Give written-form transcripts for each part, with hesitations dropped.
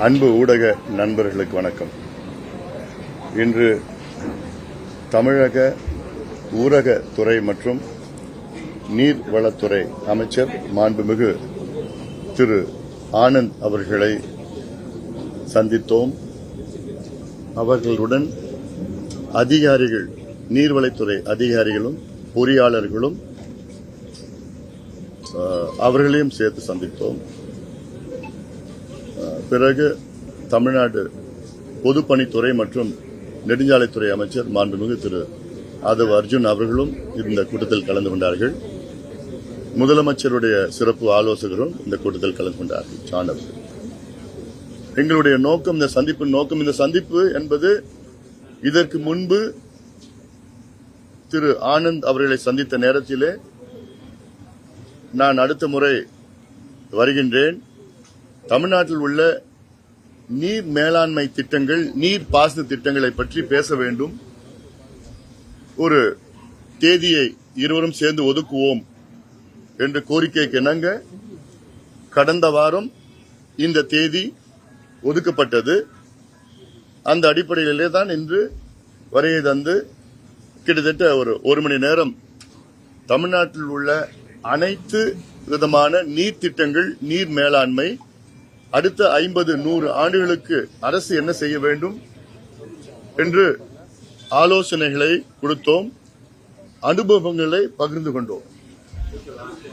அன்பு ஊடக நண்பர்களுக்கு வணக்கம். இன்று தமிழக ஊரகத்துறை மற்றும் நீர்வளத்துறை அமைச்சர் மாண்புமிகு திரு ஆனந்த் அவர்களை சந்தித்தோம். அவர்களுடன் அதிகாரிகள், நீர்வளத்துறை அதிகாரிகளும் பொறியாளர்களும் அவர்களையும் சேர்த்து சந்தித்தோம். பிறகு தமிழ்நாடு பொதுப்பணித்துறை மற்றும் நெடுஞ்சாலைத்துறை அமைச்சர் மாண்புமிகு திரு ஆதவ் அர்ஜுன் அவர்களும் இந்த கூட்டத்தில் கலந்து கொண்டார்கள். முதலமைச்சருடைய சிறப்பு ஆலோசகரும் இந்த கூட்டத்தில் கலந்து கொண்டார்கள். சாணர் எங்களுடைய நோக்கம், இந்த சந்திப்பின் நோக்கம், இந்த சந்திப்பு என்பது இதற்கு முன்பு திரு ஆனந்த் அவர்களை சந்தித்த நேரத்திலே நான் அடுத்த முறை வருகின்றேன், தமிழ்நாட்டில் உள்ள நீர் மேலாண்மை திட்டங்கள், நீர் பாசன திட்டங்களை பற்றி பேச வேண்டும், ஒரு தேதியை இருவரும் சேர்ந்து ஒதுக்குவோம் என்ற கோரிக்கைக்கு இணங்க கடந்த வாரம் இந்த தேதி ஒதுக்கப்பட்டது. அந்த அடிப்படையிலே தான் இன்று வருகை தந்து கிட்டத்தட்ட ஒரு மணி நேரம் தமிழ்நாட்டில் உள்ள அனைத்து விதமான நீர் திட்டங்கள், நீர் மேலாண்மை, அடுத்த 50-100 ஆண்டுகளுக்கு அரசு என்ன செய்ய வேண்டும் என்று ஆலோசனைகளை கொடுத்தோம், அனுபவங்களை பகிர்ந்து கொண்டோம்.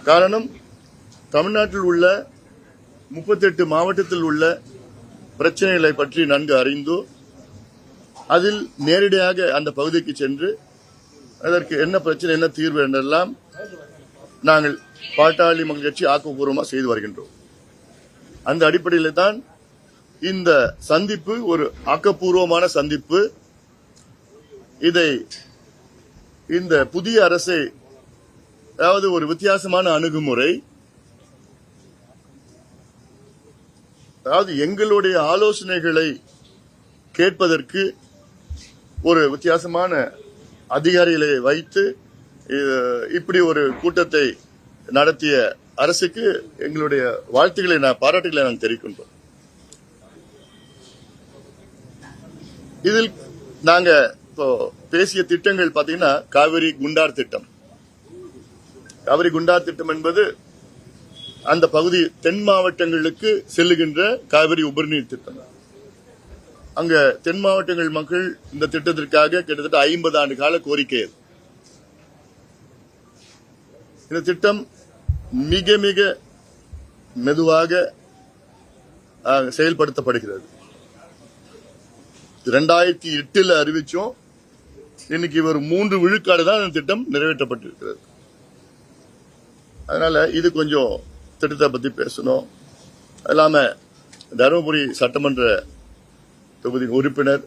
காரணம், தமிழ்நாட்டில் உள்ள 38 மாவட்டத்தில் உள்ள பிரச்சனைகளை பற்றி நன்கு அறிந்து அதில் நேரடியாக அந்த பகுதிக்கு சென்று அதற்கு என்ன பிரச்சனை, என்ன தீர்வு என்றெல்லாம் நாங்கள் பாட்டாளி மக்கள் கட்சி ஆக்கப்பூர்வமாக செய்து வருகின்றோம். அந்த அடிப்படையில் தான் இந்த சந்திப்பு ஒரு ஆக்கப்பூர்வமான சந்திப்பு. இதை இந்த புதிய அரசை, அதாவது ஒரு வித்தியாசமான அணுகுமுறை, அதாவது எங்களுடைய ஆலோசனைகளை கேட்பதற்கு ஒரு வித்தியாசமான அதிகாரிகளை வைத்து இப்படி ஒரு கூட்டத்தை நடத்திய அரசுக்கு எங்களுடைய வாழ்த்துக்களை, பாராட்டுகளை நாங்கள் தெரிவிக்கின்றோம். இதில் நாங்க இப்போ பேசிய திட்டங்கள் பாத்தீங்கன்னா, காவிரி குண்டார் திட்டம். காவிரி குண்டார் திட்டம் என்பது அந்த பகுதி தென் மாவட்டங்களுக்கு செல்லுகின்ற காவிரி உபரிநீர் திட்டம். அங்க தென் மாவட்டங்கள் மக்கள் இந்த திட்டத்திற்காக கிட்டத்தட்ட 50 ஆண்டு கால கோரிக்கை. இந்த திட்டம் மிக மிக மெதுவாக செயல்படுத்தப்படுகிறது. 2008 அறிவிச்சோம், இன்னைக்கு ஒரு 3 விழுக்காடு தான் இந்த திட்டம் நிறைவேற்றப்பட்டிருக்கிறது. அதனால இது கொஞ்சம் திட்டத்தை பத்தி பேசணும். அது இல்லாம தருமபுரி சட்டமன்ற தொகுதி உறுப்பினர்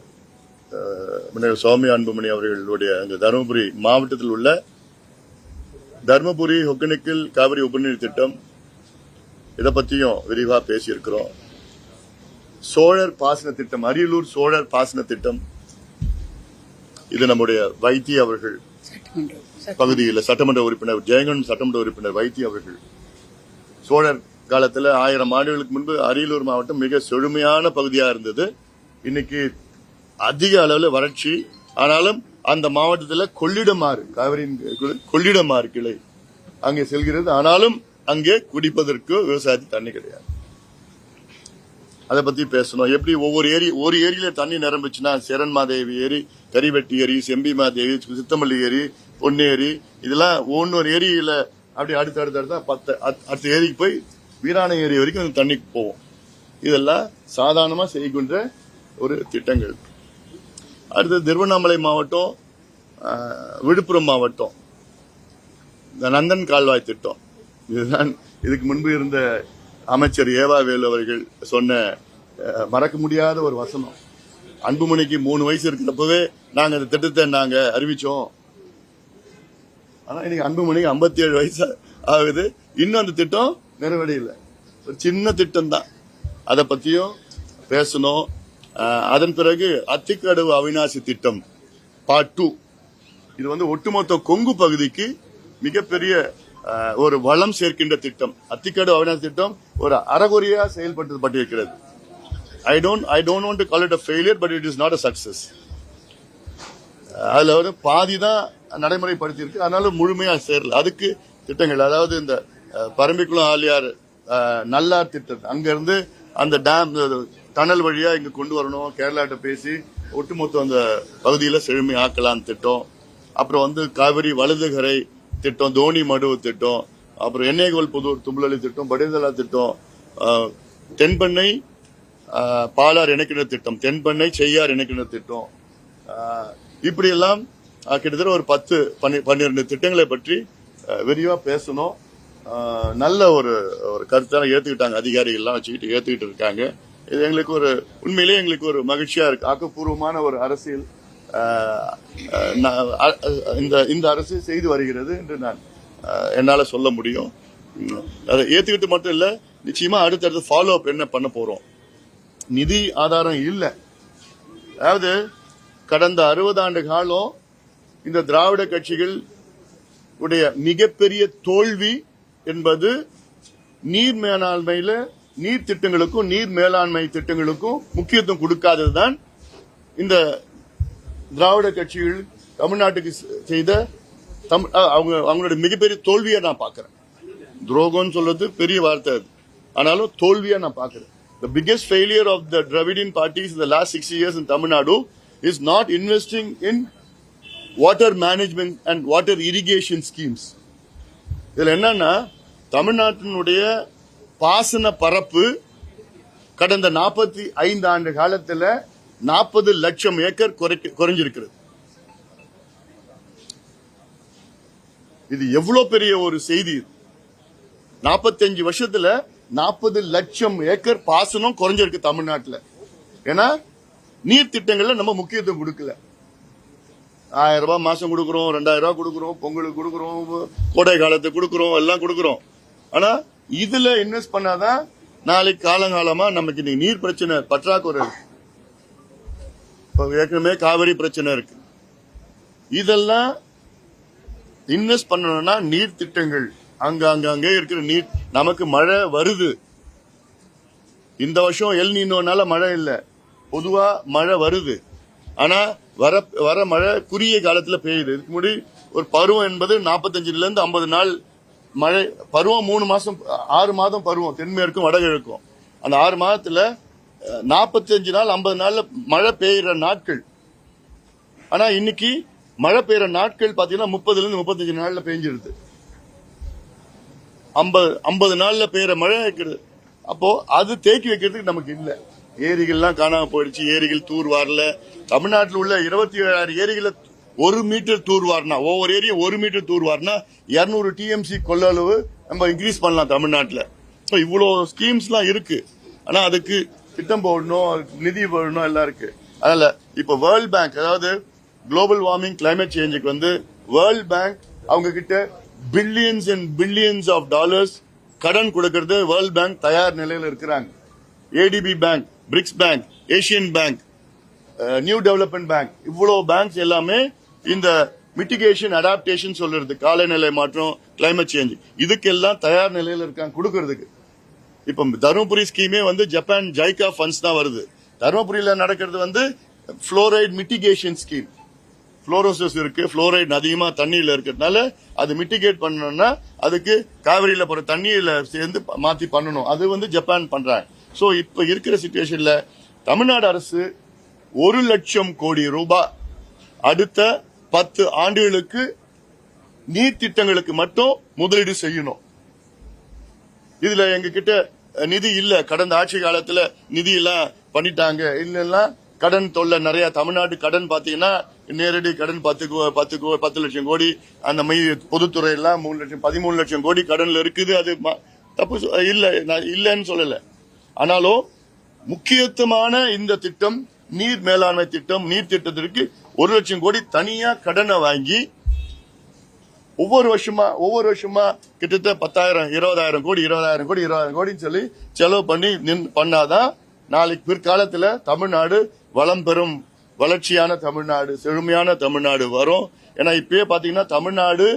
சுவாமி அன்புமணி அவர்களுடைய அந்த தருமபுரி மாவட்டத்தில் உள்ள தர்மபுரி ஒகேனக்கல் காவிரி உபரிநீர் திட்டம், இதை பத்தியும் விரிவா பேசியிருக்கிறோம். சோழர் பாசன திட்டம், அரியலூர் சோழர் பாசன திட்டம், இது நம்முடைய வைத்தி அவர்கள் பகுதியில் சட்டமன்ற உறுப்பினர், ஜெயங்கொண்டம் சட்டமன்ற உறுப்பினர் வைத்தி அவர்கள், சோழர் காலத்தில் 1000 ஆண்டுகளுக்கு முன்பு அரியலூர் மாவட்டம் மிக செழுமையான பகுதியா இருந்தது. இன்னைக்கு அதிக அளவில் வறட்சி. ஆனாலும் அந்த மாவட்டத்தில் கொள்ளிடமாறு, காவிரி கொள்ளிடமாறு கிளை அங்கே செல்கிறது. ஆனாலும் அங்கே குடிப்பதற்கு விவசாயத்துக்கு தண்ணி கிடையாது. அதை பத்தி பேசணும். எப்படி ஒரு ஏரியில தண்ணி நிரம்பிச்சுன்னா, சேரன்மாதேவி ஏரி, கரிவெட்டி ஏரி, செம்பிமாதேவி, சித்தமல்லி ஏரி, பொன்னேரி, இதெல்லாம் ஒன்னொரு ஏரியில அப்படி அடுத்த ஏரிக்கு போய் வீராணை ஏரி வரைக்கும் தண்ணி போவோம். இதெல்லாம் சாதாரணமா செய்கின்ற ஒரு திட்டங்கள். அடுத்தது திருவண்ணாமலை மாவட்டம், விழுப்புரம் மாவட்டம், நந்தன் கால்வாய் திட்டம். இதுதான் இதுக்கு முன்பு இருந்த அமைச்சர் ஏவா வேலு அவர்கள் சொன்ன மறக்க முடியாத ஒரு வசனம். அன்புமணிக்கு 3 வயசு இருக்கிறப்பவே நாங்க அந்த திட்டத்தை நாங்க அறிவிச்சோம். ஆனா இன்னைக்கு அன்புமணிக்கு 57 வயசு ஆகுது, இன்னும் அந்த திட்டம் நிறைவடையில. ஒரு சின்ன திட்டம் தான், அதை பத்தியும் பேசணும். அதன் பிறகு அத்திக்கடவு அவிநாசி திட்டம் பார்ட் 2, இது ஒட்டுமொத்த கொங்கு பகுதிக்கு மிகப்பெரிய ஒரு வளம் சேர்க்கின்ற திட்டம். அத்திக்கடவு அவிநாசி திட்டம் ஒரு அறகுறையா செயல்படுத்தப்பட்டிருக்கிறது. I don't want to call it a failure, but it is not a success. அதுல வந்து பாதி தான் நடைமுறைப்படுத்தி இருக்கு, அதனால முழுமையா சேரல. அதுக்கு திட்டங்கள், அதாவது இந்த பரம்பிக்குளம் ஆலியார் நல்லார் திட்டம், அங்க இருந்து அந்த டேம் டனல் வழியா இங்க கொண்டு வரணும், கேரளாட்ட பேசி ஒட்டுமொத்த அந்த பகுதியில செழுமை ஆக்கலாம் திட்டம். அப்புறம் வந்து காவிரி வலதுகரை திட்டம், தோனி மடுவு திட்டம், அப்புறம் எண்ணெய்கோல் புதூர் தும்பலி திட்டம், படைதலா திட்டம், தென்பெண்ணை பாலார் இணைக்கிற திட்டம், தென்பெண்ணை செய்யார் இணைக்கிற திட்டம், இப்படி எல்லாம் கிட்டத்தட்ட ஒரு 10-12 திட்டங்களை பற்றி விரிவா பேசணும். நல்ல ஒரு கருத்தான ஏத்துக்கிட்டாங்க, அதிகாரிகள் எல்லாம் வச்சுக்கிட்டு ஏத்துக்கிட்டு இருக்காங்க. இது எங்களுக்கு ஒரு உண்மையிலேயே எங்களுக்கு ஒரு மகிழ்ச்சியா இருக்கு. ஆக்கப்பூர்வமான ஒரு அரசியல் இந்த அரசு செய்து வருகிறது என்று நான் என்னால சொல்ல முடியும். அதை ஏத்துக்கிட்டு மட்டும் இல்ல, நிச்சயமா அடுத்தடுத்து ஃபாலோ அப் என்ன பண்ண போறோம். நிதி ஆதாரம் இல்ல, அதாவது கடந்த 60 ஆண்டு காலம் இந்த திராவிட கட்சிகள் உடைய மிகப்பெரிய தோல்வி என்பது நீர் மேலாண்மையில நீர் திட்டங்களுக்கும் நீர் மேலாண்மை திட்டங்களுக்கும் முக்கியத்துவம் கொடுக்காததுதான் இந்த திராவிட கட்சிகள் தமிழ்நாட்டுக்கு செய்த அவங்களுடைய மிகப்பெரிய தோல்வியை நான் பாக்குறேன். துரோகம்னு சொல்றது பெரிய வார்த்தை அது, ஆனாலும் தோல்வியா நான் பாக்குறேன். The biggest failure of the Dravidian parties in the last 60 years in Tamil Nadu is not investing in water management and water irrigation schemes. இதுல என்னன்னா, தமிழ்நாட்டினுடைய பாசன பரப்பு கடந்த 45 ஆண்டு காலத்துல 40 லட்சம் ஏக்கர் குறைஞ்சிருக்கிறது. இது எவ்வளவு பெரிய ஒரு செய்தி. 45 வருஷத்துல 40 லட்சம் ஏக்கர் பாசனம் குறைஞ்சிருக்கு தமிழ்நாட்டில். ஏன்னா நீர் திட்டங்கள்ல நம்ம முக்கியத்துவம் கொடுக்கல. 1000 ரூபாய் மாசம் கொடுக்கறோம், 2000 ரூபாய் கொடுக்கறோம், பொங்கலுக்கு கொடுக்கறோம், கோடை காலத்துக்கு கொடுக்கறோம், எல்லாம் கொடுக்கறோம். ஆனா இதுல இன்வெஸ்ட் பண்ணாதான் நாளைக்கு காலங்காலமா நமக்கு இன்னைக்கு நீர் பிரச்சனை பற்றாக்குறை இருக்கு. ஏற்கனவே காவிரி பிரச்சனை இருக்கு. இதெல்லாம் இன்வெஸ்ட் பண்ணணும்னா நீர் திட்டங்கள், அங்கே இருக்கிற நீர், நமக்கு மழை வருது. இந்த வருஷம் எல் நீனோனால மழை இல்ல, பொதுவா மழை வருது. ஆனா வர மழை குறுகிய காலத்துல பெய்யுது. இதுக்கு முன்னாடி ஒரு பருவம் என்பது 45 இருந்து 50 நாள் மழை பருவம், 3 மாசம் 6 மாதம் பருவம், தென்மேற்கும் வடகிழக்கும். அந்த 6 மாதத்துல 45 நாள் 50 நாள்ல மழை பெய்யுற நாட்கள். ஆனா இன்னைக்கு மழை பெய்யுற நாட்கள் பாத்தீங்கன்னா 30 இருந்து 35 நாள்ல பெய்ஞ்சிருது. 50 நாள்ல பெய்யற மழை இருக்குது. அப்போ அது தேக்கி வைக்கிறதுக்கு நமக்கு இல்ல. ஏரிகள்லாம் காணாம போயிடுச்சு, ஏரிகள் தூர் வாரல. தமிழ்நாட்டில் உள்ள 27,000 ஏரிகளை 1 மீட்டர் தூர் வாரினா, ஒவ்வொரு ஏரியும் 1 மீட்டர் தூர் வாரினா 200 TMC கொள்ளளவு நம்ம இன்க்ரீஸ் பண்ணலாம் தமிழ்நாட்டில். இவ்வளவு ஸ்கீம்ஸ் எல்லாம் இருக்கு. ஆனா அதுக்கு திட்டம் போடணும், நிதி போடணும், எல்லாம் இருக்கு. அதனால இப்ப வேர்ல்ட் பேங்க், அதாவது குளோபல் வார்மிங் கிளைமேட் சேஞ்சுக்கு வந்து வேர்ல்ட் பேங்க் அவங்க கிட்ட billions and billions of dollars கடன் கொடுக்கறது வேர்ல்ட் பேங்க் தயார் நிலையில் இருக்கிறாங்க. ADB bank, BRICS bank, Asian bank, new development bank, இவ்வளவு பேங்க்ஸ் எல்லாமே இந்த மிட்டிகேஷன் அடாப்டேஷன் சொல்றது, காலநிலை மாற்றம், கிளைமேட் சேஞ்ச், இதுக்கெல்லாம் தயார் நிலையில் இருக்காங்க கொடுக்கறதுக்கு. இப்ப தருமபுரி ஸ்கீமே வந்து ஜப்பான் ஜைகா ஃபண்ட்ஸ் தான் வருது. தருமபுரியில நடக்கிறது வந்து புளோரைட் மிட்டிகேஷன் ஸ்கீம். புளோரோசிஸ் இருக்கு, புளோரைட் அதிகமா தண்ணியில இருக்கிறதுனால அது மிட்டிகேட் பண்ணணும்னா அதுக்கு காவிரியில போற தண்ணியில சேர்ந்து மாத்தி பண்ணணும். அது வந்து ஜப்பான் பண்றாங்க. சோ இப்ப இருக்கிற சிச்சுவேஷன்ல தமிழ்நாடு அரசு 1 லட்சம் கோடி ரூபாய் அடுத்த 10 ஆண்டுகளுக்கு நீர் திட்டங்களுக்கு மட்டும் முதலீடு செய்யணும். இதுல எங்க கிட்ட நிதி இல்ல. கடந்த ஆட்சி காலத்துல நிதி எல்லாம் பண்ணிட்டாங்க. இல்ல கடன் தொல்லை நிறைய. தமிழ்நாடு கடன் பாத்தீங்கன்னா நேரடி கடன் 10 லட்சம் கோடி, அந்த பொதுத்துறை எல்லாம் 13 லட்சம் கோடி கடன்ல இருக்குது. அது தப்பு இல்ல, இல்லன்னு சொல்லல. ஆனாலும் முக்கியத்துவமான இந்த திட்டம், நீர் மேலாண்மை திட்டம், நீர் திட்டத்திற்கு 1 லட்சம் கோடி தனியா கடனை வாங்கி ஒவ்வொரு வருஷமா கிட்டத்தட்ட 10,000, 20,000 கோடி 20,000 கோடி 20,000 கோடின்னு சொல்லி செலவு பண்ணாதான் நாளைக்கு பிற்காலத்துல தமிழ்நாடு வளம் பெறும், வளர்ச்சியான தமிழ்நாடு, செழுமையான தமிழ்நாடு வரும். ஏன்னா இப்பயே பாத்தீங்கன்னா தமிழ்நாடு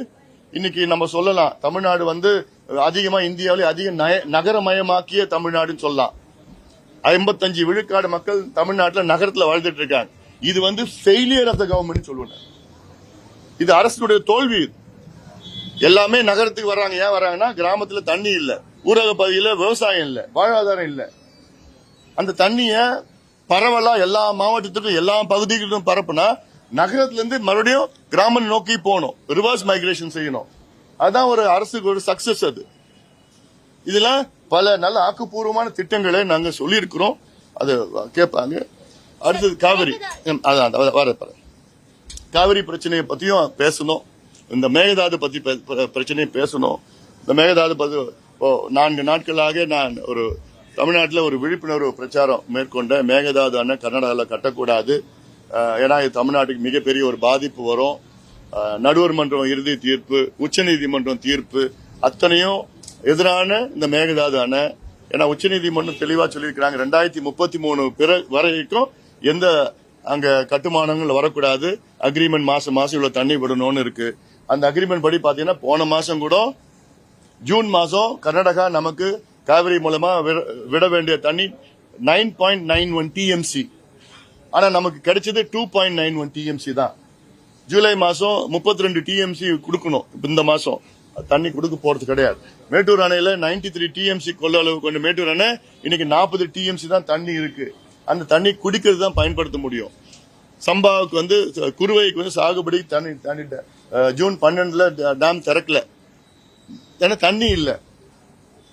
இன்னைக்கு நம்ம சொல்லலாம், தமிழ்நாடு வந்து அதிகமா இந்தியாவிலே அதிக நகரமயமாக்கிய தமிழ்நாடுன்னு சொல்லலாம். 55 விழுக்காடு மக்கள் தமிழ்நாட்டில் நகரத்தில் வாழ்ந்துட்டு இருக்காங்க. இது வந்து ஃபெயிலியர் ஆஃப் த கவர்மெண்ட் சொல்லுவேன். இது அரசுடைய தோல்வி. எல்லாமே நகரத்துக்கு வர்றாங்க. ஏன் வர்றாங்கன்னா கிராமத்துல தண்ணி இல்ல, ஊரக பகுதியில் விவசாயம் இல்ல, வாழ்வாதாரம் இல்ல. அந்த தண்ணிய பரவலா எல்லா மாவட்டத்துக்கும் எல்லா பகுதிகளுக்கும் பரப்புனா நகரத்துல இருந்து மறுபடியும் கிராமம் நோக்கி போகணும், ரிவர்ஸ் மைக்ரேஷன் செய்யணும். அதுதான் ஒரு அரசுக்கு ஒரு சக்சஸ். அது இதெல்லாம் பல நல்ல ஆக்கப்பூர்வமான திட்டங்களை நாங்க சொல்லி இருக்கிறோம். அது கேட்பாங்க. அடுத்தது காவிரி. காவிரி பிரச்சனையை பத்தியும் பேசணும். இந்த மேகதாது பத்தி பிரச்சனையை பேசணும். இந்த மேகதாது பத்தி 4 நாட்களாக நான் ஒரு தமிழ்நாட்டில் ஒரு விழிப்புணர்வு பிரச்சாரம் மேற்கொண்ட. மேகதாது அணை கர்நாடகாவில் கட்டக்கூடாது, ஏன்னா இது தமிழ்நாட்டுக்கு மிகப்பெரிய ஒரு பாதிப்பு வரும். நடுவர் மன்றம் இறுதி தீர்ப்பு, உச்சநீதிமன்றம் தீர்ப்பு அத்தனையும் எதிரான இந்த மேகதாது அணை. ஏன்னா உச்சநீதிமன்றம் தெளிவா சொல்லியிருக்கிறாங்க 2033 வரைக்கும் எந்த அங்க கட்டுமானங்கள் வரக்கூடாது. அக்ரிமெண்ட் மாசம் இவ்வளவு தண்ணி விடணும்னு இருக்கு. அந்த அக்ரிமெண்ட் படி பாத்தீங்கன்னா போன மாசம் கூட ஜூன் மாசம் கர்நாடகா நமக்கு காவிரி மூலமா விட வேண்டிய தண்ணி 9.91 டிஎம்சி. ஆனா நமக்கு கிடைச்சது 2.91 டிஎம்சி தான். ஜூலை மாசம் 32 டிஎம்சி கொடுக்கணும். இந்த மாசம் தண்ணி கொடுக்க போறது கிடையாது. மேட்டூர் அணையில 93 டிஎம்சி கொள்ள அளவு கொண்ட மேட்டூர் அணை இன்னைக்கு 40 டிஎம்சி தான் தண்ணி இருக்கு. அந்த தண்ணி குடிக்கிறது தான் பயன்படுத்த முடியும். சம்பாவுக்கு வந்து குறுவைக்கு வந்து சாகுபடி தண்ணி ஜூன் 12 டேம் திறக்கல, ஏன்னா தண்ணி இல்ல.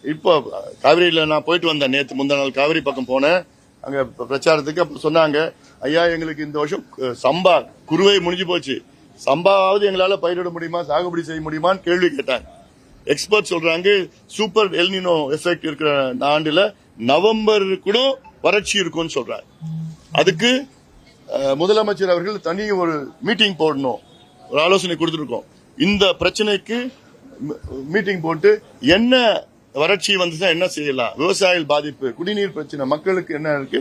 இப்போ காவிரியில நான் போயிட்டு வந்தேன். நேற்று முந்தா நாள் காவிரி பக்கம் போனேன். அங்க பிரச்சாரத்துக்கு அப்ப சொன்னாங்க, ஐயா எங்களுக்கு இந்த வருஷம் சம்பா குறுவை முடிஞ்சு போச்சு, சம்பாவது எங்களால பயிரிட முடியுமா, சாகுபடி செய்ய முடியுமான்னு கேள்வி கேட்டாங்க. எக்ஸ்பர்ட் சொல்றாங்க சூப்பர் எல்னினோ எஃபெக்ட் இருக்கிற ஆண்டுல நவம்பர் கூட வறட்சி இருக்கும்னு சொல்றாங்க. அதுக்கு முதலமைச்சர் அவர்கள் தனி ஒரு மீட்டிங் போடணும், ஒரு ஆலோசனை கொடுத்திருக்கோம். இந்த பிரச்சனைக்கு மீட்டிங் போட்டு என்ன வறட்சி வந்துச்சா என்ன செய்யலாம், விவசாயிகள் பாதிப்பு, குடிநீர் பிரச்சனை, மக்களுக்கு என்ன இருக்கு,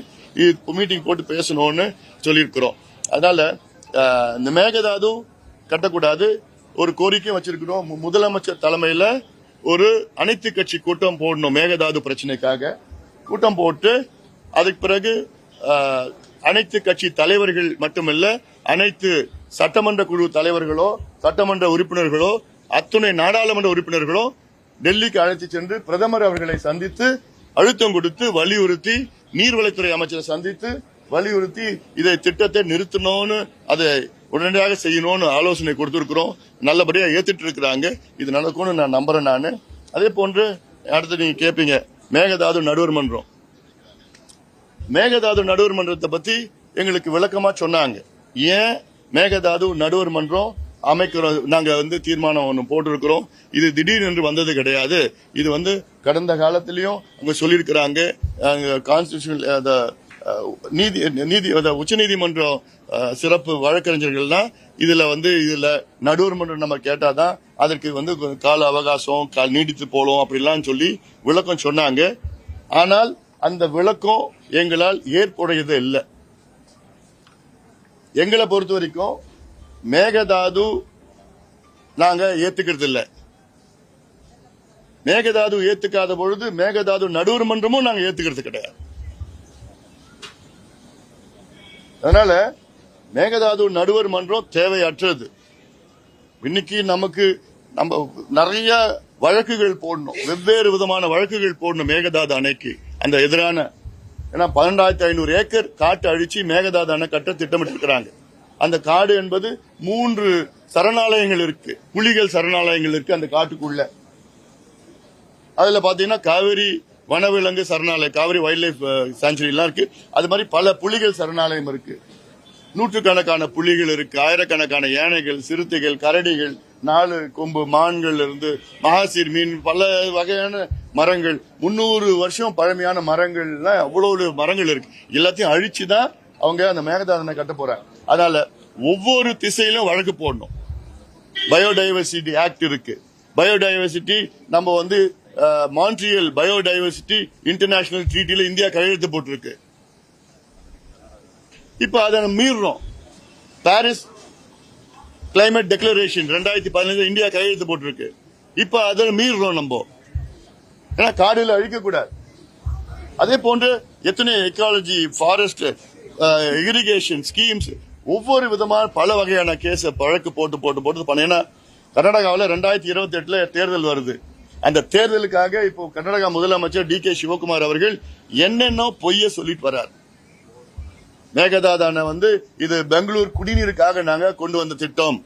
மீட்டிங் போட்டு பேசணும்னு சொல்லியிருக்கிறோம். அதனால இந்த மேகதாது கட்டக்கூடாது ஒரு கோரிக்கை வச்சிருக்கிறோம். முதலமைச்சர் தலைமையில ஒரு அனைத்து கட்சி கூட்டம் போடணும். மேகதாது பிரச்சனைக்காக கூட்டம் போட்டு அதுக்கு பிறகு அனைத்து கட்சி தலைவர்கள் மட்டுமல்ல, அனைத்து சட்டமன்ற குழு தலைவர்களோ சட்டமன்ற உறுப்பினர்களோ அத்துணை நாடாளுமன்ற உறுப்பினர்களோ டெல்லிக்கு அழைத்து சென்று பிரதமர் அவர்களை சந்தித்து அழுத்தம் கொடுத்து வலியுறுத்தி, நீர்வளத்துறை அமைச்சரை சந்தித்து வலியுறுத்தி இதை திட்டத்தை நிறுத்தணும்னு, அதை உடனடியாக செய்யணும்னு ஆலோசனை கொடுத்திருக்கிறோம். நல்லபடியா ஏத்துட்டு இருக்கிறாங்க. இது நடக்கும்னு நான் நம்புறேன். நானு அதே போன்று அடுத்து நீங்க கேட்பீங்க மேகதாது நடுவர் மன்றம். மேகதாது நடுவர் மன்றத்தை பத்தி எங்களுக்கு விளக்கமா சொன்னாங்க. ஏன் மேகதாது நடுவர் மன்றம் அமைக்கிறோம், நாங்க வந்து தீர்மானம் ஒன்று போட்டிருக்கிறோம். இது திடீரென்று வந்தது கிடையாது. இது வந்து கடந்த காலத்திலயும் அவங்க சொல்லியிருக்கிறாங்க. கான்ஸ்டிடியூஷன் நீதி உச்சநீதிமன்றம் சிறப்பு வழக்கறிஞர்கள்லாம் இதுல நடுவர் மன்றம் நம்ம கேட்டாதான் அதற்கு வந்து கால அவகாசம் நீடித்து போலும் அப்படிலாம் சொல்லி விளக்கம் சொன்னாங்க. ஆனால் அந்த விளக்கம் எங்களால் ஏற்புடையது இல்லை. எங்களை பொறுத்த வரைக்கும் மேகதாது நாங்க ஏத்துக்கிறது இல்ல. மேகதாது ஏத்துக்காத பொழுது மேகதாது நடுவர் மன்றமும் நாங்க ஏத்துக்கிறது கிடையாது. அதனால மேகதாது நடுவர் மன்றம் தேவையற்றது. இன்னைக்கு நமக்கு நம்ம நிறைய வழக்குகள் போடணும், வெவ்வேறு விதமான வழக்குகள் போடணும் மேகதாது அணைக்கு. அந்த எதிரான ஏன்னா 12,500 ஏக்கர் காட்டு அழிச்சு மேகதாது அணை கட்ட திட்டமிட்டு இருக்கிறாங்க. அந்த காடு என்பது 3 சரணாலயங்கள் இருக்கு, புலிகள் சரணாலயங்கள் இருக்கு அந்த காட்டுக்குள்ள. அதுல பாத்தீங்கன்னா காவிரி வனவிலங்கு சரணாலயம், காவிரி வைல்ட் லைஃப் சாங்சுரி எல்லாம் இருக்கு. அது மாதிரி பல புலிகள் சரணாலயம் இருக்கு. நூற்றுக்கணக்கான புலிகள் இருக்கு, ஆயிரக்கணக்கான யானைகள், சிறுத்தைகள், கரடிகள், 4 கொம்பு மான்கள் இருந்து மகாசீர் மீன், பல வகையான மரங்கள், 300 வருஷம் பழமையான மரங்கள், அவ்வளவு மரங்கள் இருக்கு. எல்லாத்தையும் அழிச்சுதான் அவங்க அந்த மேகதாது கட்ட போறாங்க. அதனால ஒவ்வொரு திசையிலும் வழக்கு போடணும். பயோடைவர்சிட்டி ஆக்ட் இருக்கு. பயோடைவர்சிட்டி நம்ம வந்து மான்ட்ரியல் பயோடைவர்சிட்டி இன்டர்நேஷனல் ட்ரீட்டில இந்தியா கையெழுத்து போட்டிருக்கு. இப்ப அதை மீறுறோம். பாரிஸ் கிளைமேட் டெக்ளரேஷன் 2015 இந்தியா கையெழுத்து போட்டிருக்கு. இப்ப அதை மீறுறோம் நம்ம. ஏன்னா காடுல அழிக்க கூடாது. அதே போன்று எத்தனை எக்காலஜி, ஃபாரஸ்ட், இரிகேஷன் ஸ்கீம்ஸ், ஒவ்வொரு விதமான பல வகையான கேஸ் பழக்கு போட்டு பண்ணீங்கன்னா கர்நாடகாவில் 2028 தேர்தல் வருது. அந்த தேர்தலுக்காக இப்போ கர்நாடகா முதலமைச்சர் DK சிவகுமார் அவர்கள் என்னென்ன பொய்ய சொல்லிட்டு வர்றார். மேகதாதான இது பெங்களூர் குடிநீருக்காக நாங்க கொண்டு வந்த திட்டம்.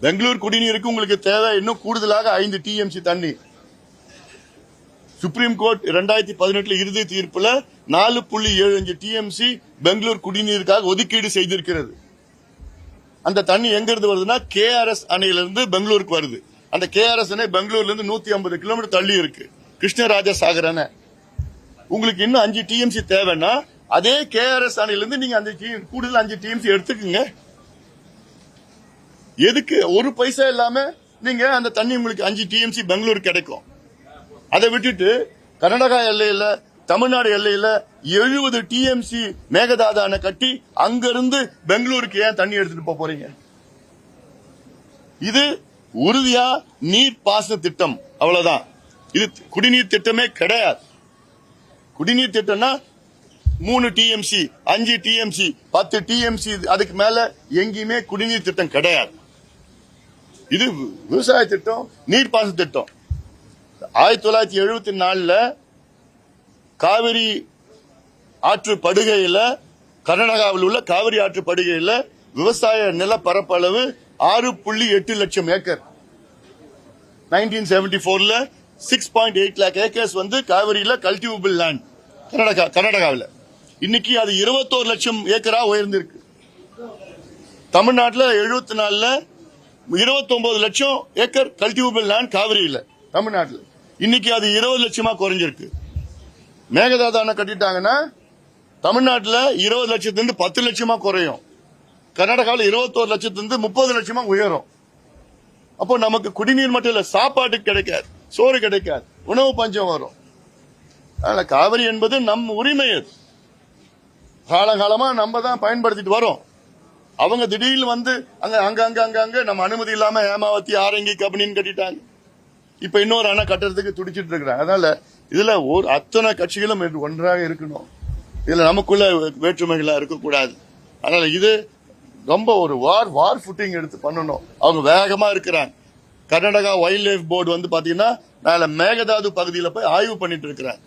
பெங்களூர் குடிநீருக்கு உங்களுக்கு தேவை இன்னும் கூடுதலாக 5 TMC தண்ணி. சுப்ரீம் கோர்ட் 2018 இறுதி தீர்ப்புல 4.75 TMC பெங்களூர் குடிநீருக்காக ஒதுக்கீடு செய்திருக்கிறது. அந்த தண்ணி எங்க இருந்து வருதுன்னா KRS அணையிலிருந்து பெங்களூருக்கு வருது. அந்த KRS அணை பெங்களூர்ல இருந்து 150 கிலோமீட்டர் தள்ளி இருக்கு. கிருஷ்ணராஜ சாகர் அணை. உங்களுக்கு இன்னும் 5 TMC தேவைன்னா அதே KRS அணையிலிருந்து நீங்க அந்த கூடுதல் 5 TMC எடுத்துக்குங்க. எதுக்கு ஒரு பைசா இல்லாம நீங்க அந்த தண்ணி உங்களுக்கு 5 TMC பெங்களூர் கிடைக்கும். அதை விட்டுட்டு கர்நாடகா எல்லையில, தமிழ்நாடு எல்லையில 70 TMC மேகதாதான கட்டி அங்கிருந்து பெங்களூருக்கு ஏன் தண்ணி எடுத்துட்டு போறீங்க? இது உறுதியா நீர் பாசன திட்டம், அவ்வளவுதான். இது குடிநீர் திட்டமே கிடையாது. குடிநீர் திட்டம்னா 3 TMC, 5 TMC, 10 TMC, அதுக்கு மேல எங்கேயுமே குடிநீர் திட்டம் கிடையாது. இது விவசாய திட்டம், நீர்ப்பாசன திட்டம். 1974 காவிரி ஆற்று படுகையில, கர்நாடகாவில் உள்ள காவிரி ஆற்று படுகையில விவசாய நில பரப்பளவு 6.8 லட்சம் ஏக்கர். 1974 6.8 lakh ஏக்கர்ஸ் காவிரியில கல்டிவபிள் லேண்ட் கர்நாடகாவில். இன்னைக்கு அது 21 லட்சம் ஏக்கரா உயர்ந்திருக்கு. தமிழ்நாட்டில் 74 29 லட்சம் ஏக்கர் கல்டிவபிள் லேண்ட் காவிரியில தமிழ்நாட்டில். இன்னைக்கு அது 20 லட்சமா குறைஞ்சிருக்கு. மேகதாதான கட்டிட்டாங்கன்னா தமிழ்நாட்டில் 20 லட்சத்திலிருந்து 10 லட்சமா குறையும். கர்நாடகாவில் 21 லட்சத்திலிருந்து 30 லட்சமா உயரும். அப்போ நமக்கு குடிநீர் மட்டும் இல்ல, சாப்பாட்டுக்கு கிடைக்காது, சோறு கிடைக்காது, உணவு பஞ்சம் வரும். அதனால காவிரி என்பது நம் உரிமை. காலகாலமா நம்ம தான் பயன்படுத்திட்டு வரோம். அவங்க திடீர்னு அங்க நம்ம அனுமதி இல்லாம ஹேமாவதி, ஆரங்கி, கபினின்னு கட்டிட்டாங்க. இப்ப இன்னொரு அணை கட்டுறதுக்கு துடிச்சிட்டு இருக்கிறாங்க. அதனால இதுல அத்தனை கட்சிகளும் ஒன்றாக இருக்கணும். இதுல நமக்குள்ள வேற்றுமைகளா இருக்கக்கூடாது. அதனால இது ரொம்ப ஒரு வார் ஃபுட்டிங் எடுத்து பண்ணணும். அவங்க வேகமா இருக்கிறாங்க. கர்நாடகா வைல்ட் லைஃப் போர்டு பாத்தீங்கன்னா மேல மேகதாது பகுதியில் போய் ஆய்வு பண்ணிட்டு இருக்கிறாங்க.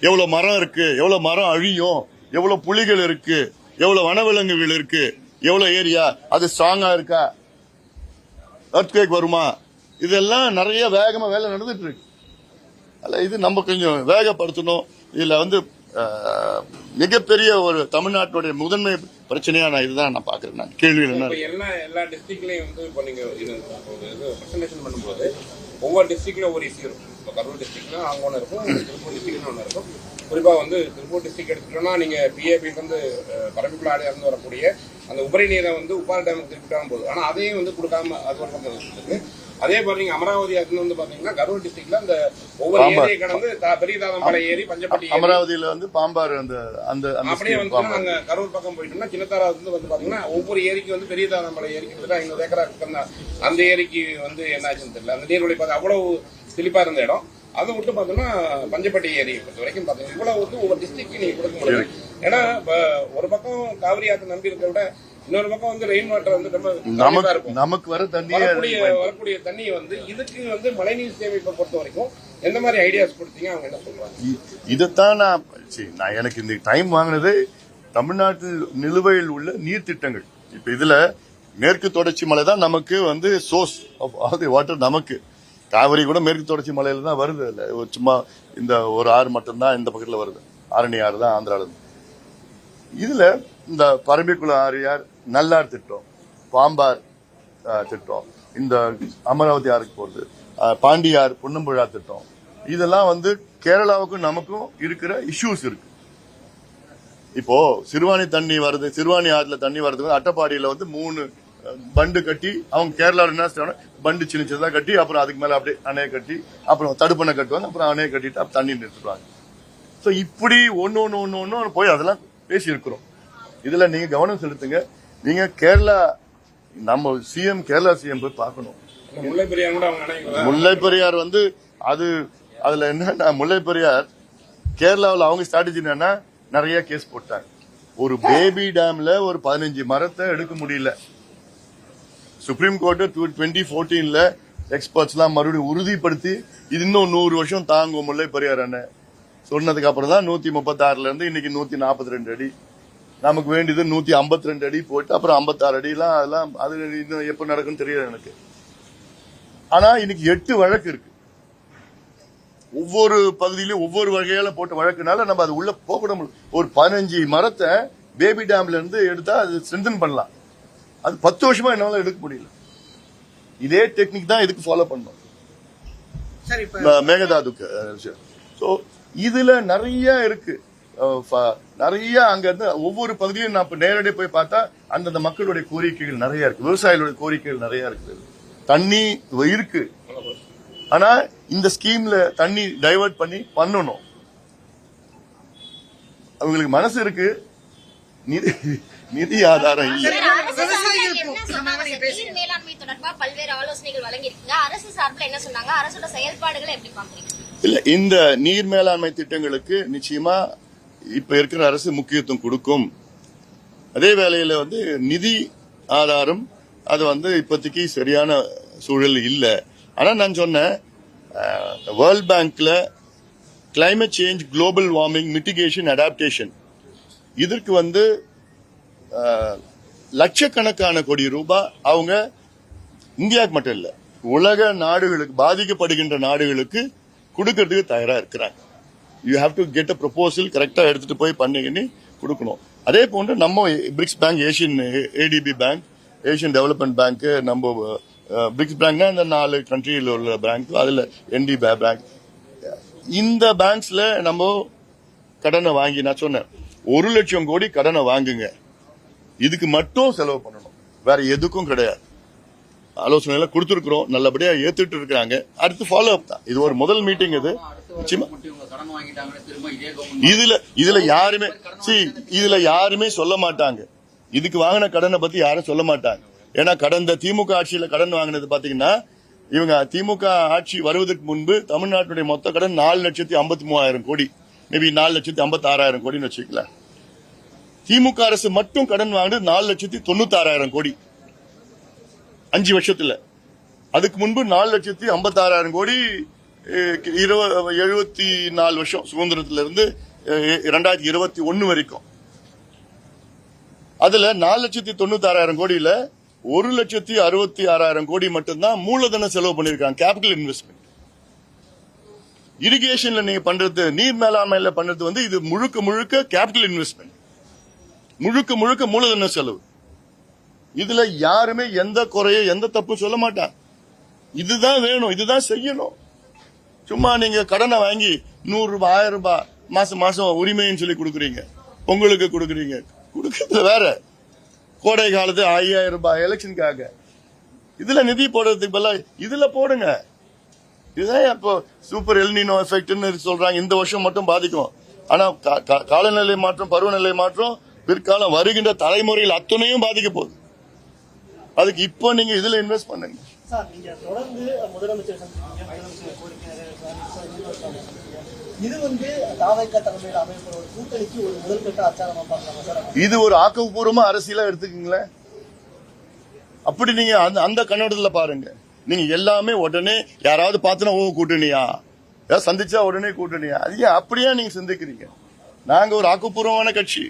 எவ்வளவு மரம் இருக்கு, எவ்வளவு மரம் அழியும், எவ்வளவு புலிகள் இருக்கு, எவ்வளவு வனவிலங்குகள் இருக்கு, எவ்வளவு ஏரியா அது ஸ்ட்ராங்கா இருக்கா, எர்த்குவேக் வருமா, இதெல்லாம் நிறைய வேகமா வேலை நடந்துட்டு இருக்கு. அல்ல இது நம்ம கொஞ்சம் வேகப்படுத்தணும். இதுல மிகப்பெரிய ஒரு தமிழ்நாட்டுடைய முதன்மை பிரச்சனையா இதுதான் நான் பாக்குறேன். நான் கேள்விகள் என்ன எல்லா டிஸ்ட்ரிக்ட்லயும் இப்போ நீங்க பிரசன்டேஷன் பண்ணும்போது ஒவ்வொரு டிஸ்ட்ரிக்ட்ல ஒவ்வொரு இஷ்யூ இருக்கும். இப்போ கரூர் டிஸ்ட்ரிக்ட்ல அவங்க ஒன்று இருக்கும், திருப்பூர் டிஸ்ட்ரிக்ட்ல ஒன்று இருக்கும். குறிப்பா திருப்பூர் டிஸ்ட்ரிக்ட் எடுத்துட்டோம்னா நீங்க PAP பரம்பிக்குள்ள இருந்து வரக்கூடிய அந்த உபரி நீரை உப்பாறு டேமுக்கு திருப்பிட்டாலும் போகுது. ஆனா அதையும் கொடுக்காம அது ஒரு பக்கம் இருக்கு. அதே மாதிரி நீங்க அமராவதி பாத்தீங்கன்னா கரூர் டிஸ்ட்ரிக்ட்ல அந்த ஒவ்வொரு ஏரியை கடந்து பெரியதாதம்பாறை ஏரி, பஞ்சப்பட்டி, அமராவதியில பாம்பாறு அப்படியே நாங்க கரூர் பக்கம் போயிட்டோம்னா சின்னத்தாரா பாத்தீங்கன்னா ஒவ்வொரு ஏரிக்கு பெரியதாதம்பாறை ஏரிக்கு 500 ஏக்கரா இருக்கு. அந்த ஏரிக்கு என்னாச்சுன்னு தெரியல. அந்த நீர்வழி பார்த்து அவ்வளவு செழிப்பா இருந்த இடம். அதை விட்டு பாத்தோம்னா பஞ்சப்பட்டி ஏரி பொறுத்த வரைக்கும் பாத்தீங்கன்னா இவ்வளவு ஒவ்வொரு டிஸ்ட்ரிக்ட் நீங்க கொடுக்க முடியாது. ஏன்னா ஒரு பக்கம் காவிரி ஆற்று நம்பி இருக்கிற விட இன்னொரு பக்கம் ரெயின் வாட்டர் நமக்கு வர தண்ணி வரக்கூடிய தண்ணி இதுக்கு மழைநீர் சேமிப்பை பொறுத்த வரைக்கும் எந்த மாதிரி ஐடியாஸ் கொடுத்தீங்க, அவங்க என்ன சொல்றாங்க? இதைத்தான் நான் எனக்கு இந்த டைம் வாங்கினது தமிழ்நாட்டில் நிலுவையில் உள்ள நீர் திட்டங்கள். இப்ப இதுல மேற்கு தொடர்ச்சி மலை தான் நமக்கு source of all the water. நமக்கு காவிரி கூட மேற்கு தொடர்ச்சி மலையில தான் வருது. இல்ல சும்மா இந்த ஒரு ஆறு மட்டும்தான் இந்த பக்கத்துல வருது. ஆரணி ஆறு தான் ஆந்திரால இருந்து. இதுல இந்த பரம்பிக்குள ஆரியார், நல்லார் திட்டம், பாம்பார் திட்டம், இந்த அமராவதி ஆறுக்கு போறது, பாண்டியார், புன்னம்புழா திட்டம், இதெல்லாம் கேரளாவுக்கும் நமக்கும் இருக்கிற இஷ்யூஸ் இருக்கு. இப்போ சிறுவாணி தண்ணி வருது, சிறுவாணி ஆறுல தண்ணி வருது. அட்டப்பாடியில 3 பண்டு கட்டி அவங்க கேரளாவில் என்ன செய்வாங்க, பண்டு சின்ன சின்னதா கட்டி அப்புறம் அதுக்கு மேல அப்படியே அணையை கட்டி அப்புறம் தடுப்பணை கட்டுவாங்க, அப்புறம் அணையை கட்டிட்டு அப்ப தண்ணி நிறுத்துவாங்க. சோ இப்படி ஒன்னு போய் அதெல்லாம் பேசி இருக்கிறோம். இதுல நீங்க கவனம் செலுத்துங்க. நீங்க கேரளா நம்ம கேரளா சிஎம் போய் பார்க்கணும். முல்லை பெரியார் அதுல என்னன்னா முல்லை பெரியார் கேரளாவில் அவங்க ஸ்ட்ராட்டஜி என்னன்னா நிறைய கேஸ் போட்டாங்க. ஒரு பேபி டேம்ல ஒரு 15 மரத்தை எடுக்க முடியல. சுப்ரீம் கோர்ட் 2014 எக்ஸ்பர்ட்ஸ் எல்லாம் மறுபடியும் உறுதிப்படுத்தி இது இன்னும் 100 வருஷம் தாங்கும் முல்லை பெரியார் அண்ணன் சொன்னதுக்கு அப்புறம் தான் 136 இருந்து இன்னைக்கு 142 அடி. நமக்கு வேண்டியது 152 அடி போயிட்டு அப்புறம் 56 அடிலாம் அதெல்லாம் அது இன்னும் எப்ப நடக்கும்னு தெரியல எனக்கு. ஆனா இன்னைக்கு 8 வழக்கு இருக்கு. ஒவ்வொரு பகுதியிலும் ஒவ்வொரு வகையால போட்ட வழக்குனால நம்ம அது உள்ள போக முடியும். ஒரு 15 மரத்தை பேபி டேம்ல இருந்து எடுத்தா அது ஸ்ட்ரென்தன் பண்ணலாம். அது 10 வருஷமா என்னால எடுக்க முடியல. இதே டெக்னிக் தான் இதுக்கு ஃபாலோ பண்ணோம் மேகதாதுக்கு. சோ இதுல நிறைய இருக்கு. நிறைய அங்க இருந்து ஒவ்வொரு பகுதியும் நான் நேரடியாக போய் பார்த்தா அந்தந்த மக்களுடைய கோரிக்கைகள் நிறைய இருக்கு. விவசாயிகளுடைய கோரிக்கைகள் நிறைய இருக்கு. தண்ணி இருக்கு, ஆனா இந்த ஸ்கீம்ல தண்ணி டைவர்ட் பண்ணி பண்ணணும். அவங்களுக்கு மனசு இருக்கு, நிதி ஆதாரம் இல்ல. நீர் மேலாண்மை தொடர்பா பல்வேறு ஆலோசனைகள் வழங்கியிருக்கீங்க. அரசு சார்பில் என்ன சொன்னாங்க? அரசோட செயல்பாடுகளை எப்படி பாக்குறீங்க? இல்ல, இந்த நீர் மேலாண்மை திட்டங்களுக்கு நிச்சயமா இப்ப இருக்கிற அரசு முக்கியத்துவம் கொடுக்கும். அதே வேளையில நிதி ஆதாரம் அது இப்போதைக்கு சரியான சூழல் இல்ல. ஆனா நான் சொன்னேன், வேர்ல்ட் பேங்க்ல climate change, global warming, mitigation, adaptation இதற்கு லட்சக்கணக்கான கோடி ரூபாய் அவங்க இந்தியாவுக்கு மட்டும் இல்ல உலக நாடுகளுக்கு, பாதிக்கப்படுகின்ற நாடுகளுக்கு கொடுக்கறதுக்கு தயாரா இருக்கிறாங்க. You have to get a proposal, கரெக்டா எடுத்துட்டு போய் பண்ணி கொடுக்கணும். அதே போன்று நம்ம BRICS bank, Asian ATP bank, Asian development bank, நம்ம பிரிக்ஸ் பேங்க்னா இந்த 4 கண்ட்ரியில் உள்ள பேங்க், அதுல என்டி பேங்க், இந்த பேங்க்ஸ்ல நம்ம கடனை வாங்கி, நான் சொன்னேன் 1 லட்சம் கோடி கடனை வாங்குங்க, இதுக்கு மட்டும் செலவு பண்ணணும், வேற எதுக்கும் கிடையாது. ஆலோசனை எல்லாம் கொடுத்திருக்கிறோம், நல்லபடியா ஏத்துட்டு இருக்காங்க. அடுத்து ஃபாலோ அப் தான். இது ஒரு முதல் மீட்டிங். இது இதுல யாருமே சொல்ல மாட்டாங்க. இதுக்கு வாங்கின கடனை பத்தி யாரும் சொல்ல மாட்டாங்க. ஏன்னா கடந்த திமுக ஆட்சியில கடன் வாங்கினது பாத்தீங்கன்னா, இவங்க திமுக ஆட்சி வருவதற்கு முன்பு தமிழ்நாட்டுடைய மொத்த கடன் 4,53,000 கோடி, மேபி 4,56,000 கோடின்னு வச்சுக்கலாம். திமுக அரசு மட்டும் கடன் வாங்கினது 4,96,000 கோடி 5 வருஷத்துல. அதுக்கு முன்பு 4,56,000 கோடி 74 வருஷம் சுதந்திரத்துல இருந்து 2021 வரைக்கும். அதுல 4,96,000 கோடியில 1,66,000 கோடி மட்டும்தான் மூலதன செலவு பண்ணிருக்காங்க, கேபிட்டல் இன்வெஸ்ட்மெண்ட். இரிகேஷன்ல நீங்க பண்றது, நீர் மேலாண்மையில பண்றது இது முழுக்க முழுக்க கேபிட்டல் இன்வெஸ்ட்மெண்ட், முழுக்க முழுக்க மூலதன செலவு. இதுல யாருமே எந்த குறைய எந்த தப்பு சொல்ல மாட்டாங்க. இதுதான் வேணும், இதுதான் செய்யணும். சும்மா நீங்க கடனை வாங்கி 100 ரூபாய் 1000 ரூபாய் மாசம் மாசம் உரிமைன்னு சொல்லி கொடுக்குறீங்க, பொங்கலுக்கு கொடுக்குறீங்க, கொடுக்கறது வேற. கோடை காலத்து 5000 ரூபாய் எலெக்ஷனுக்காக இதுல நிதி போடுறதுக்கு பதிலா இதுல போடுங்க. இதுதான் இப்போ சூப்பர் எல்னினோ எஃபெக்ட்னு சொல்றாங்க. இந்த வருஷம் மட்டும் பாதிக்கும். ஆனா காலநிலை மாற்றம், பருவநிலை மாற்றம் பிற்காலம் வருகின்ற தலைமுறையில் அத்தனையும் பாதிக்க போகுது. அதுக்கு இப்போ நீங்க இதுல இன்வெஸ்ட் பண்ணுங்க. இது ஒரு ஆக்கப்பூர்வமா அரசியலா எடுத்துக்கீங்களேன். அப்படி நீங்க அந்த கண்ணோட்டத்துல பாருங்க. நீங்க எல்லாமே உடனே யாராவது பார்த்தனா கூட்டணியா, சந்திச்சா உடனே கூட்டணியா, அது அப்படியே நீங்க சிந்திக்கிறீங்க. நாங்க ஒரு ஆக்கப்பூர்வமான கட்சி.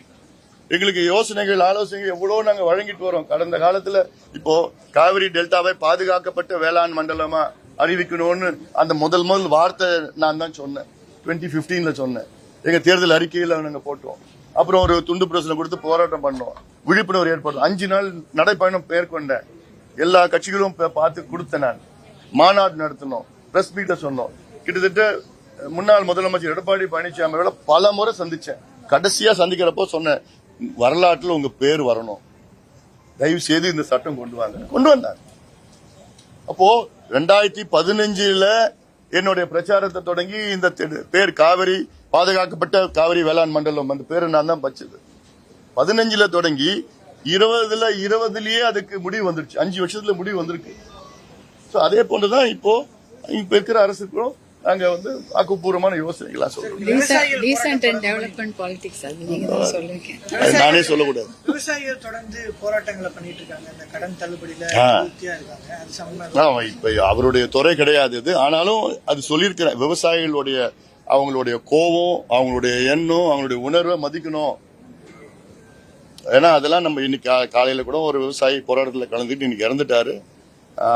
எங்களுக்கு யோசனைகள், ஆலோசனைகள் எவ்வளவு நாங்க வழங்கிட்டு வரோம். கடந்த காலத்துல இப்போ காவிரி டெல்டாவை பாதுகாக்கப்பட்ட வேளாண் மண்டலமா அறிவிக்கணும்னு அந்த முதல் வார்த்தை நான் தான் சொன்னேன். 2015 சொன்னேன். எங்க தேர்தல் அறிக்கையில நாங்க போட்டோம். அப்புறம் ஒரு துண்டு பிரசுரம் கொடுத்து போராட்டம் பண்ணோம், விழிப்புணர்வு ஏற்படுத்தும். 5 நாள் நடைப்பயணம் மேற்கொண்டேன். எல்லா கட்சிகளும் பார்த்து கொடுத்தேன். நான் மாநாடு நடத்தினோம், பிரஸ் மீட்ட சொன்னோம். கிட்டத்தட்ட முன்னாள் முதலமைச்சர் எடப்பாடி பழனிசாமியோட பல முறை சந்திச்சேன். கடைசியா சந்திக்கிறப்போ சொன்னேன், வரலாற்றுல உங்க பேர் வரணும், தயவு செய்து இந்த சட்டம் கொண்டு வந்தாங்க. அப்போ 2015 என்னுடைய பிரச்சாரத்தை தொடங்கி இந்த பேர் காவிரி பாதுகாக்கப்பட்ட காவிரி வேளாண் மண்டலம், அந்த பேரு நான் தான் பச்சது. 15 தொடங்கி 20 அதுக்கு முடிவு வந்துருச்சு. 5 வருஷத்துல முடிவு வந்திருக்கு. அதே போன்றுதான் இப்போ இருக்கிற அரசுக்கும் நாங்க வந்து ஆக்கப்பூர்வமான யோசனைகளா சொல்றோம். நானே சொல்லக்கூடாது. விவசாயிகள் தொடர்ந்து போராட்டங்களை பண்ணிட்டு இருக்காங்க. இந்த கடன் தள்ளுபடியில இப்ப அவருடைய துறை கிடையாது இது. ஆனாலும் அது சொல்லியிருக்கிற விவசாயிகளுடைய அவங்களுடைய கோபம், அவங்களுடைய எண்ணம், அவங்களுடைய உணர்வை மதிக்கணும். ஏன்னா அதெல்லாம் நம்ம இன்னைக்கு காலையில கூட ஒரு விவசாயி போராட்டத்தில் கலந்துட்டு இன்னைக்கு இறந்துட்டாரு.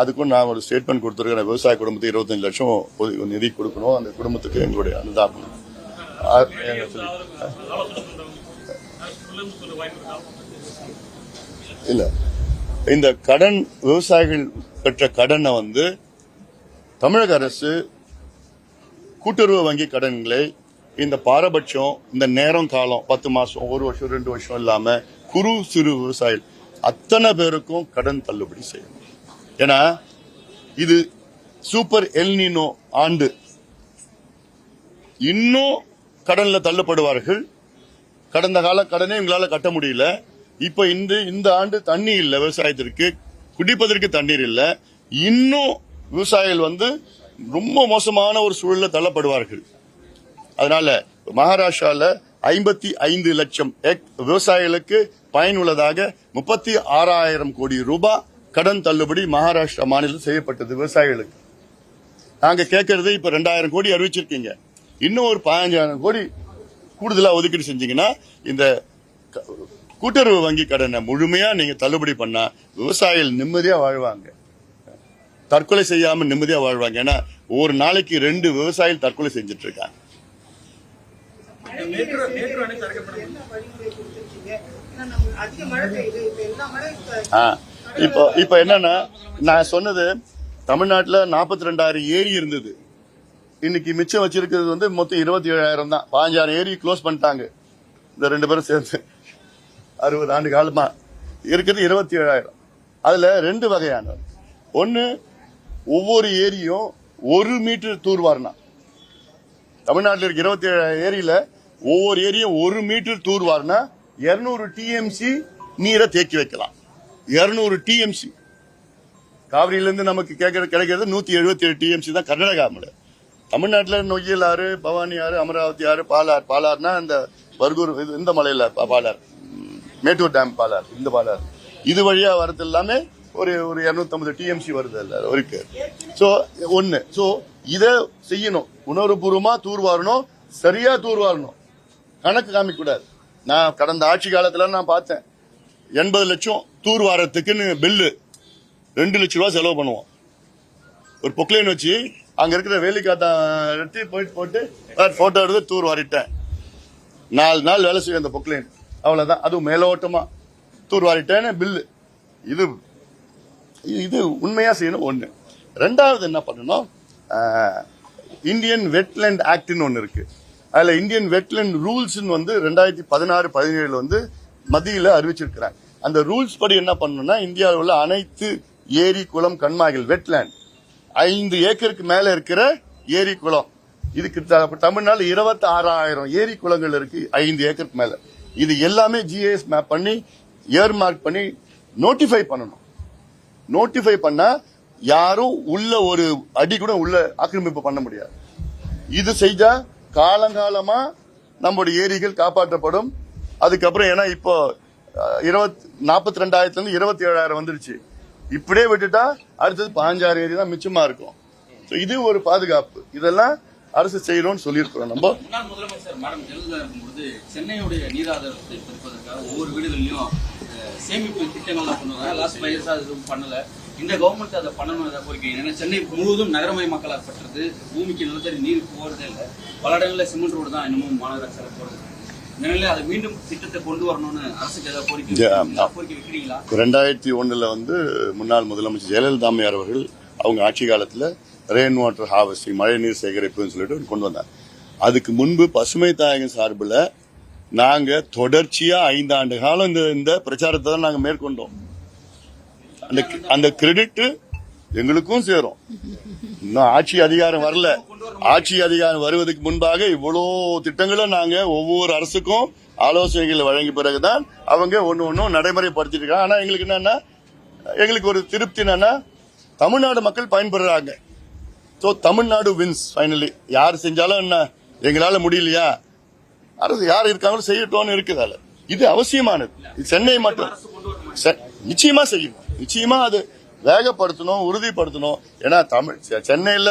அதுக்கும் நான் ஒரு ஸ்டேட்மெண்ட் கொடுத்துருக்கேன். விவசாய குடும்பத்துக்கு 25 லட்சம் நிதி கொடுக்கணும். அந்த குடும்பத்துக்கு எங்களுடைய அனுதாபம். இல்ல, இந்த கடன் விவசாயிகள் பெற்ற கடனை வந்து தமிழக அரசு கூட்டுறவு வங்கி கடன்களை இந்த பாரபட்சம், இந்த நேரம் காலம் 10 மாசம், 1 வருஷம், 2 வருஷம் இல்லாம குறு சிறு விவசாயிகள் அத்தனை பேருக்கும் கடன் தள்ளுபடி செய்யணும். ஏன்னா இது சூப்பர் எல்னினோ ஆண்டு. இன்னும் கடன்ல தள்ளப்படுவார்கள். கடந்த கால கடனே இவங்களால கட்ட முடியல. இப்ப இந்த ஆண்டு தண்ணி இல்ல, விவசாயத்திற்கு குடிப்பதற்கு தண்ணீர் இல்ல. இன்னும் விவசாயிகள் வந்து ரொம்ப மோசமான ஒரு சூழல்ல தள்ளப்படுவார்கள். அதனால மகாராஷ்டிரால 55 லட்சம் விவசாயிகளுக்கு பயனுள்ளதாக 36,000 கோடி ரூபாய் கடன் தள்ளுபடி மகாராஷ்டிரா மாநிலத்தில் செய்யப்பட்டது விவசாயிகளுக்கு. நாங்க கேட்கறது இப்ப 2,000 கோடி அறிவிச்சிருக்கீங்க. இன்னும் ஒரு 15,000 கோடி கூடுதலா ஒதுக்கீடு செஞ்சீங்கன்னா இந்த கூட்டுறவு வங்கி கடனை முழுமையா நீங்க தள்ளுபடி பண்ணா விவசாயிகள் நிம்மதியா வாழ்வாங்க. தற்கொலை செய்யாம நிம்மதியா வாழ்வாங்க. ஏன்னா ஒரு நாளைக்கு 2 விவசாயிகள் தற்கொலை செஞ்சுட்டு இருக்காங்க. இப்ப என்னன்னா, நான் சொன்னது தமிழ்நாட்டுல 42,000 ஏரி இருந்தது. இன்னைக்கு மிச்சம் வச்சிருக்கிறது வந்து மொத்தம் 27,000 தான். 15,000 ஏரி க்ளோஸ் பண்ணிட்டாங்க. இந்த 2 பேரும் சேர்ந்து 60 ஆண்டு காலமா இருக்கிறது 27,000. அதுல 2 வகையான. ஒன்னு, ஒவ்வொரு ஏரியும் 1 மீட்டர் தூர்வாரினா, தமிழ்நாட்டில் இருக்க 27,000 ஏரியில ஒவ்வொரு ஏரியும் 1 மீட்டர் தூர்வாரினா 200 டிஎம்சி நீரை தேக்கி வைக்கலாம். 200 டிஎம்சி. காவிரியிலிருந்து நமக்கு கிடைக்கிறது 177 டிஎம்சி தான் கர்நாடகாவில். தமிழ்நாட்டில் நொய்யல் ஆறு, பவானி ஆறு, அமராவதி ஆறு, பாலார்னா இந்த பர்கூர் இந்த மலையில பாலார், மேட்டூர் டேம் பாலார், இந்த பாலார், இது வழியா வரது எல்லாமே ஒரு 250 டிஎம்சி வருது இருக்கு. சோ ஒன்னு, சோ இத செய்யணும். உணர்வுபூர்வமா தூர்வாரணும், சரியா தூர்வாரணும், கணக்கு காமிக்க கூடாது. நான் கடந்த ஆட்சி காலத்துல நான் பார்த்தேன், 80 லட்சம் தூர்வாரத்துக்குன்னு பில்லு 2 லட்சம் ரூபாய் செலவு பண்ணுவோம். ஒரு பொக்லைன் வச்சு அங்க இருக்கிற வேலிக்காத்தா எடுத்து போட்டு போட்டோ எடுத்து தூர் வாரிட்டேன். 4 நாள் வேலை செய்யும் அந்த பொக்லைன். அவ்வளவுதான். அதுவும் மேலோட்டமா தூர் வாரிட்டேன்னு பில்லு. இது உண்மையா செய்யணும். ஒண்ணு. 2வது என்ன பண்ணணும், இந்தியன் வெட்லேண்ட் ஆக்ட்னு ஒன்னு இருக்கு. அதுல இந்தியன் வெட்லேண்ட் ரூல்ஸ் வந்து 2016-17 வந்து மத்தியில அறிவிச்சிருக்கிறாங்க. அந்த ரூல்ஸ் படி என்ன பண்ணணும்னா, இந்தியாவில் உள்ள அனைத்து ஏரி, குளம், கண்மாய்கள், வெட்லேண்ட் 5 ஏக்கருக்கு மேல இருக்கிற ஏரி, குளம், இதுக்கு தமிழ்நாடு 26,000 ஏரி குளங்கள் இருக்கு 5 ஏக்கருக்கு மேல. இது எல்லாமே ஜிஐஎஸ் மேப் பண்ணி இயர் மார்க் பண்ணி நோட்டிஃபை பண்ணணும். நோட்டிஃபை பண்ணா யாரும் உள்ள ஒரு அடி கூட உள்ள ஆக்கிரமிப்பு பண்ண முடியாது. இது செஞ்சா காலங்காலமா நம்முடைய ஏரிகள் காப்பாற்றப்படும். அதுக்கப்புறம் ஏன்னா இப்போ 42,000 இருந்து 27,000 வந்துருச்சு. இப்படியே விட்டுட்டா அடுத்தது 15,000 ஏரி தான் மிச்சமா இருக்கும். இது ஒரு பாதுகாப்பு. இதெல்லாம் அரசு செய்யணும்னு சொல்லியிருக்கிறோம். நம்ம முன்னாள் முதலமைச்சர் மேடம் ஜெயலலிதா இருக்கும்போது சென்னையுடைய நீராதாரத்தை பெருப்பதற்காக ஒவ்வொரு வீடுகளிலும் சேமிப்பு திட்டங்கள்லாம் பண்ணுவாங்க. லாஸ்ட் 5 இயர்ஸா அது பண்ணல. இந்த கவர்மெண்ட் அதை பண்ணணும் கோரிக்கை. ஏன்னா சென்னை முழுவதும் நகரமயமாக்கலாக்கப்பட்டது. பூமிக்கு நிலத்தடி நீர் போறதே இல்லை. பல இடங்களில் சிமெண்ட் ரோடு தான் இன்னமும் மாநகராட்சியில் போறது. இதனால அதை மீண்டும் திட்டத்தை கொண்டு வரணும்னு அரசுக்கு ஏதாவது கோரிக்கை வைக்கிறீங்களா? 2001 வந்து முன்னாள் முதலமைச்சர் ஜெயலலிதா அம்மையார் அவர்கள் அவங்க ஆட்சி காலத்துல ரெயின் வாட்டர் ஹார்வெஸ்டிங், மழை நீர் சேகரிப்புன்னு சொல்லிட்டு கொண்டு வந்தாங்க. அதுக்கு முன்பு பசுமை தாயகம் சார்பில் நாங்க தொடர்ச்சியா 5 ஆண்டு காலம் இந்த பிரச்சாரத்தை தான் நாங்க மேற்கொண்டோம். அந்த கிரெடிட் எங்களுக்கும் சேரும். இன்னும் ஆட்சி அதிகாரம் வரல. ஆட்சி அதிகாரம் வருவதற்கு முன்பாக இவ்வளவு திட்டங்களும் நாங்க ஒவ்வொரு அரசுக்கும் ஆலோசனைகள் வழங்கிய பிறகுதான் அவங்க ஒன்னும் நடைமுறைப்படுத்திட்டு இருக்காங்க. ஆனா எங்களுக்கு என்னன்னா, எங்களுக்கு ஒரு திருப்தி என்னன்னா, தமிழ்நாடு மக்கள் பயன்படுறாங்க. So Tamil Nadu wins finally. யார் செஞ்சாலும் என்ன, எங்களால முடியலையா, அரசு யார் இருக்காங்களோ செய்யட்டோன்னு இருக்குதால. இது அவசியமானது. இது சென்னை மட்டும் நிச்சயமா செய்யணும், நிச்சயமா அது வேகப்படுத்தணும், உறுதிப்படுத்தணும். ஏன்னா சென்னையில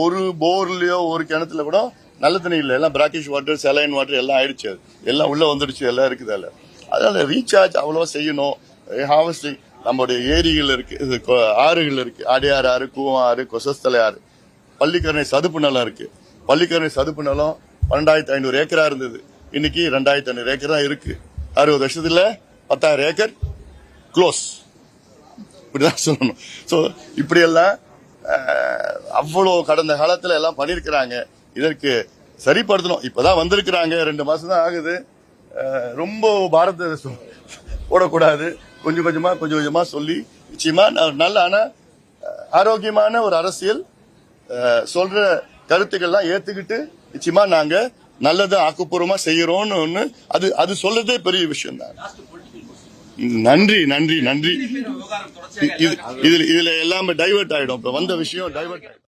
ஒரு போர்லயோ ஒரு கிணத்துல கூட நல்ல தண்ணி இல்லை, எல்லாம் பிராக்கிஷ் வாட்டர், செலைன் வாட்டர் எல்லாம் ஆயிடுச்சு, எல்லாம் உள்ள வந்துடுச்சு, எல்லாம் இருக்குதால. அதனால ரீசார்ஜ் அவ்வளவா செய்யணும். ஹார்வெஸ்டிங் நம்மளுடைய ஏரிகள் இருக்கு, ஆறுகள் இருக்கு, ஆடியார் ஆறு, கூவம் ஆறு, கொசஸ்தலை ஆறு, பள்ளிக்கரணை சதுப்பு நிலம் இருக்கு. பள்ளிக்கரணை சதுப்பு நிலம் 12,500 ஏக்கரா இருந்தது, இன்னைக்கு 2,500 ஏக்கரா இருக்கு. 60 வருஷத்துல 10,000 ஏக்கர் க்ளோஸ், இப்படிதான் சொல்லணும். சோ இப்படி எல்லாம் அவ்வளவு கடந்த காலத்துல எல்லாம் பண்ணிருக்கிறாங்க. இதற்கு சரிப்படுத்தணும். இப்பதான் வந்திருக்கிறாங்க, 2 மாசம் தான் ஆகுது. ரொம்ப பாரத போடக்கூடாது. கொஞ்சம் கொஞ்சமா சொல்லி நிச்சயமா நல்ல ஆனா ஆரோக்கியமான ஒரு அரசியல் சொல்ற கருத்துக்கள்லாம் ஏத்துக்கிட்டு நிச்சயமா நாங்க நல்லதை ஆக்கப்பூர்வமா செய்யறோம்னு ஒண்ணு அது சொல்றதே பெரிய விஷயம் தான். நன்றி. விவகாரம் தொடர்ச்சியாக இதுல எல்லாமே டைவர்ட் ஆயிடும். இப்ப வந்த விஷயம் டைவர்ட் ஆயிடும்.